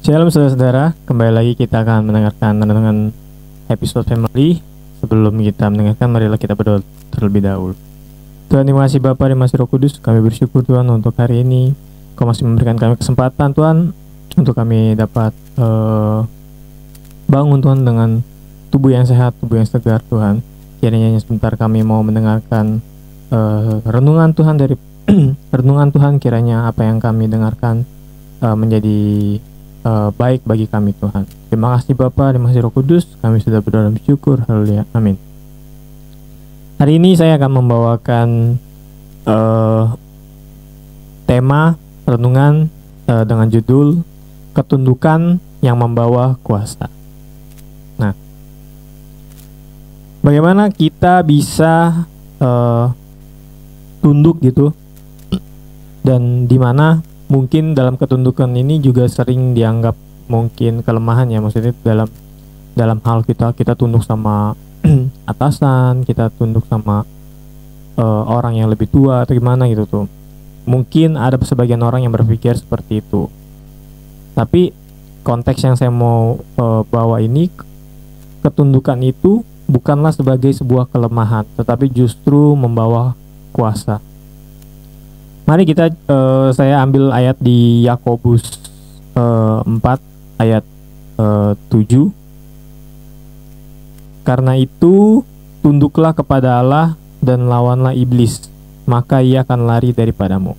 Shalom saudara-saudara, kembali lagi kita akan mendengarkan renungan episode family. Sebelum kita mendengarkan, marilah kita berdoa terlebih dahulu. Tuhan, terima kasih Bapa, terima kasih Roh Kudus. Kami bersyukur Tuhan untuk hari ini Kau masih memberikan kami kesempatan Tuhan untuk kami dapat bangun Tuhan dengan tubuh yang sehat, tubuh yang segar Tuhan. Kiranya sebentar kami mau mendengarkan renungan Tuhan dari renungan Tuhan. Kiranya apa yang kami dengarkan menjadi baik bagi kami Tuhan. Terima kasih Bapa, terima kasih Roh Kudus. Kami sudah berdoa dan bersyukur. Haleluya. Amin. Hari ini saya akan membawakan tema renungan dengan judul Ketundukan yang Membawa Kuasa. Nah, bagaimana kita bisa tunduk gitu, dan di mana mungkin dalam ketundukan ini juga sering dianggap mungkin kelemahan ya, maksudnya dalam hal kita tunduk sama atasan, kita tunduk sama orang yang lebih tua atau gimana gitu tuh. Mungkin ada sebagian orang yang berpikir seperti itu. Tapi konteks yang saya mau bawa ini, ketundukan itu bukanlah sebagai sebuah kelemahan, tetapi justru membawa kuasa. Mari kita saya ambil ayat di Yakobus 4 ayat 7. Karena itu tunduklah kepada Allah dan lawanlah iblis, maka ia akan lari daripadamu.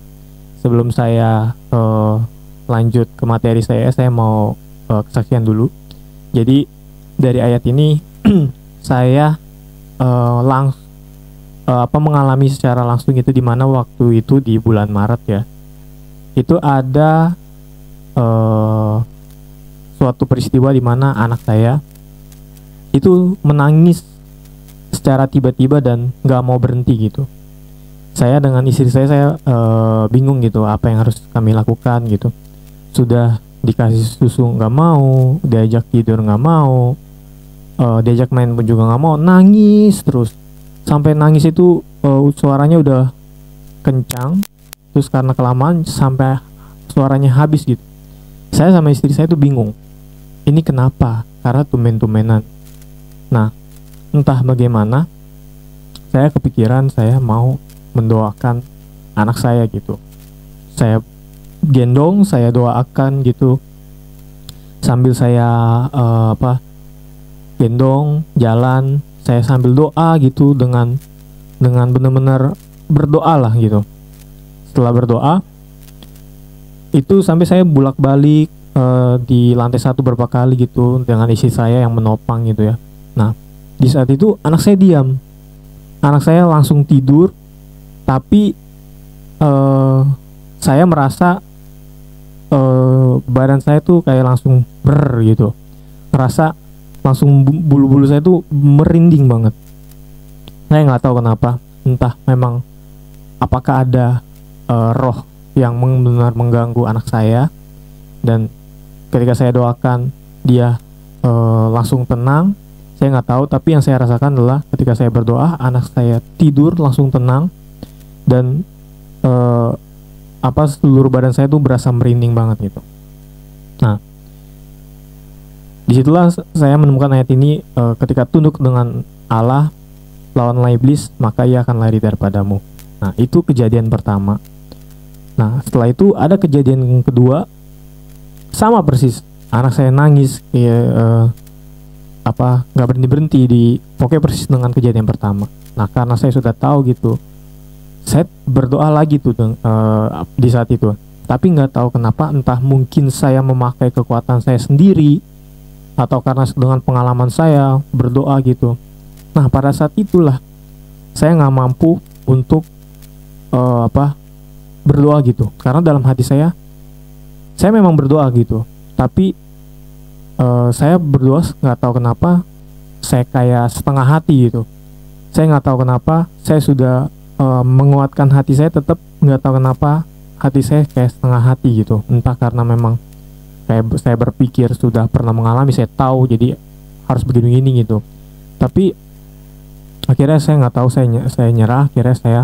Sebelum saya lanjut ke materi saya mau kesaksian dulu. Jadi dari ayat ini saya mengalami secara langsung itu, di mana waktu itu di bulan Maret ya, itu ada suatu peristiwa di mana anak saya itu menangis secara tiba-tiba dan nggak mau berhenti gitu. Saya dengan istri saya bingung gitu apa yang harus kami lakukan gitu. Sudah dikasih susu nggak mau, diajak tidur nggak mau, diajak main pun juga nggak mau, nangis terus. Sampai nangis itu suaranya udah kencang, terus karena kelamaan sampai suaranya habis gitu. Saya sama istri saya tuh bingung, ini kenapa? Karena tumen-tumenan. Nah, entah bagaimana saya kepikiran saya mau mendoakan anak saya gitu. Saya gendong, saya doakan gitu, sambil saya gendong jalan, saya sambil doa gitu, dengan benar-benar berdoa lah gitu. Setelah berdoa itu sampai saya bolak-balik di lantai 1 beberapa kali gitu dengan istri saya yang menopang gitu ya. Nah, di saat itu anak saya diam, anak saya langsung tidur, tapi saya merasa badan saya tuh kayak langsung gitu, merasa langsung bulu-bulu saya tuh merinding banget. Saya nggak tahu kenapa, entah memang apakah ada roh yang benar mengganggu anak saya, dan ketika saya doakan dia langsung tenang. Saya nggak tahu, tapi yang saya rasakan adalah ketika saya berdoa anak saya tidur langsung tenang, dan seluruh badan saya tuh berasa merinding banget gitu. Nah, disitulah saya menemukan ayat ini, ketika tunduk dengan Allah, lawanlah iblis, maka ia akan lari daripadamu. Nah, itu kejadian pertama. Nah, setelah itu ada kejadian yang kedua, sama persis, anak saya nangis, nggak berhenti pokoknya persis dengan kejadian pertama. Nah, karena saya sudah tahu gitu, saya berdoa lagi tuh di saat itu. Tapi nggak tahu kenapa, entah mungkin saya memakai kekuatan saya sendiri, atau karena dengan pengalaman saya berdoa gitu. Nah, pada saat itulah saya nggak mampu untuk berdoa gitu, karena dalam hati saya memang berdoa gitu, tapi saya berdoa nggak tahu kenapa saya kayak setengah hati gitu. Saya nggak tahu kenapa saya sudah menguatkan hati saya, tetap nggak tahu kenapa hati saya kayak setengah hati gitu. Entah karena memang saya berpikir sudah pernah mengalami, saya tahu jadi harus begini-begini gitu. Tapi akhirnya saya nggak tahu, saya nyerah. Akhirnya saya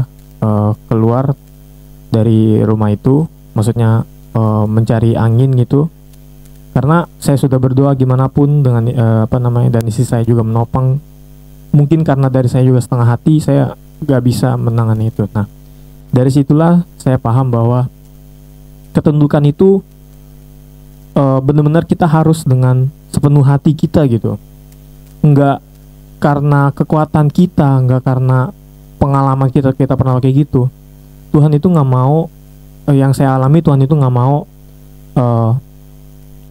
keluar dari rumah itu, maksudnya mencari angin gitu, Karena saya sudah berdoa gimana pun dengan dan istri saya juga menopang. Mungkin karena dari saya juga setengah hati, saya gak bisa menangani itu. Nah, dari situlah saya paham bahwa ketundukan itu benar-benar kita harus dengan sepenuh hati kita gitu. Enggak karena kekuatan kita, enggak karena pengalaman kita pernah kayak gitu. Tuhan itu nggak mau, yang saya alami, Tuhan itu nggak mau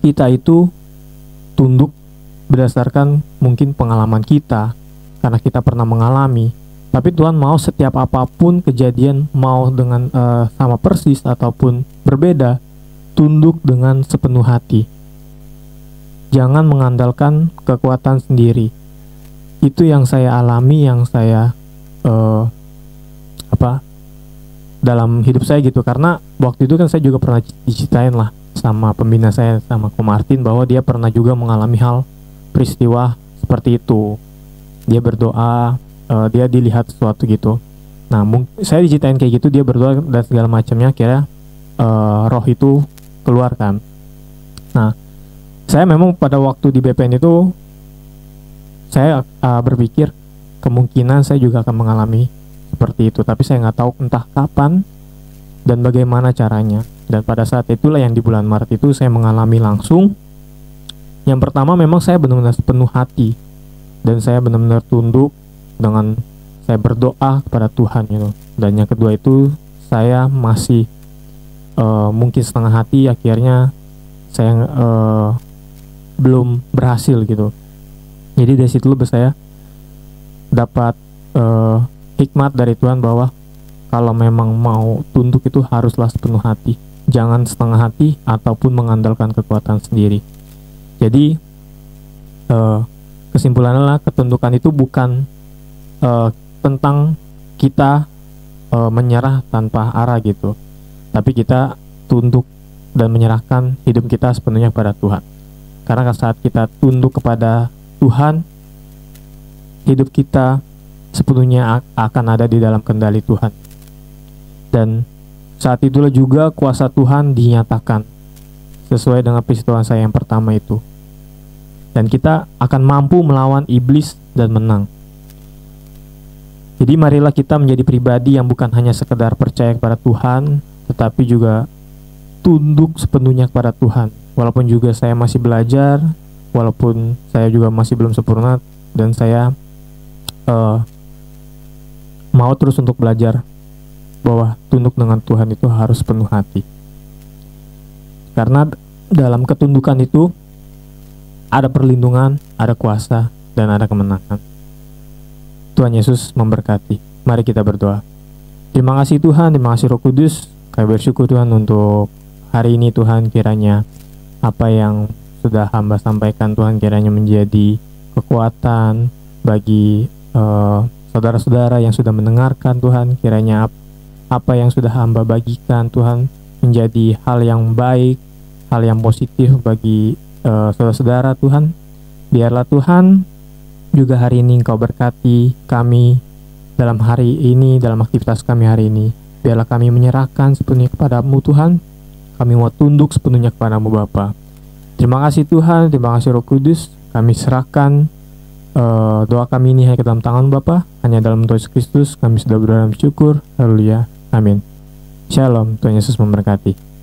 kita itu tunduk berdasarkan mungkin pengalaman kita, karena kita pernah mengalami. Tapi Tuhan mau setiap apapun kejadian, mau dengan sama persis ataupun berbeda, tunduk dengan sepenuh hati. Jangan mengandalkan kekuatan sendiri. Itu yang saya alami, yang saya dalam hidup saya gitu. Karena waktu itu kan saya juga pernah diceritain lah sama pembina saya, sama Ko Martin, bahwa dia pernah juga mengalami hal peristiwa seperti itu. Dia berdoa, dia dilihat sesuatu gitu. Nah, saya diceritain kayak gitu, dia berdoa dan segala macamnya, kira roh itu keluar kan. Nah, saya memang pada waktu di BPN itu, saya berpikir kemungkinan saya juga akan mengalami seperti itu, tapi saya nggak tahu entah kapan dan bagaimana caranya. Dan pada saat itulah yang di bulan Maret itu saya mengalami langsung. Yang pertama memang saya benar-benar sepenuh hati, dan saya benar-benar tunduk dengan saya berdoa kepada Tuhan gitu. Dan yang kedua itu saya masih mungkin setengah hati, akhirnya saya belum berhasil gitu. Jadi dari situ saya dapat hikmat dari Tuhan bahwa kalau memang mau tunduk itu haruslah sepenuh hati, jangan setengah hati ataupun mengandalkan kekuatan sendiri. Jadi kesimpulannya adalah ketundukan itu bukan tentang kita menyerah tanpa arah gitu, tapi kita tunduk dan menyerahkan hidup kita sepenuhnya kepada Tuhan. Karena saat kita tunduk kepada Tuhan, hidup kita sepenuhnya akan ada di dalam kendali Tuhan. Dan saat itulah juga kuasa Tuhan dinyatakan sesuai dengan peristiwa saya yang pertama itu. Dan kita akan mampu melawan iblis dan menang. Jadi marilah kita menjadi pribadi yang bukan hanya sekedar percaya kepada Tuhan, tetapi juga tunduk sepenuhnya kepada Tuhan. Walaupun juga saya masih belajar, walaupun saya juga masih belum sempurna, dan saya mau terus untuk belajar bahwa tunduk dengan Tuhan itu harus penuh hati. Karena dalam ketundukan itu ada perlindungan, ada kuasa, dan ada kemenangan. Tuhan Yesus memberkati. Mari kita berdoa. Terima kasih Tuhan, terima kasih Roh Kudus. Kami bersyukur Tuhan untuk hari ini Tuhan, kiranya apa yang sudah hamba sampaikan Tuhan kiranya menjadi kekuatan bagi saudara-saudara yang sudah mendengarkan Tuhan. Kiranya apa yang sudah hamba bagikan Tuhan menjadi hal yang baik, hal yang positif bagi saudara-saudara Tuhan. Biarlah Tuhan juga hari ini Engkau berkati kami dalam hari ini, dalam aktivitas kami hari ini. Biarlah kami menyerahkan sepenuhnya kepadamu Tuhan. Kami mau tunduk sepenuhnya kepadamu Bapa. Terima kasih Tuhan, terima kasih Roh Kudus. Kami serahkan doa kami ini hanya ke dalam tangan Bapa. Hanya dalam Tuhan Yesus Kristus kami sudah berdoa dan bersyukur. Haleluya. Amin. Shalom. Tuhan Yesus memberkati.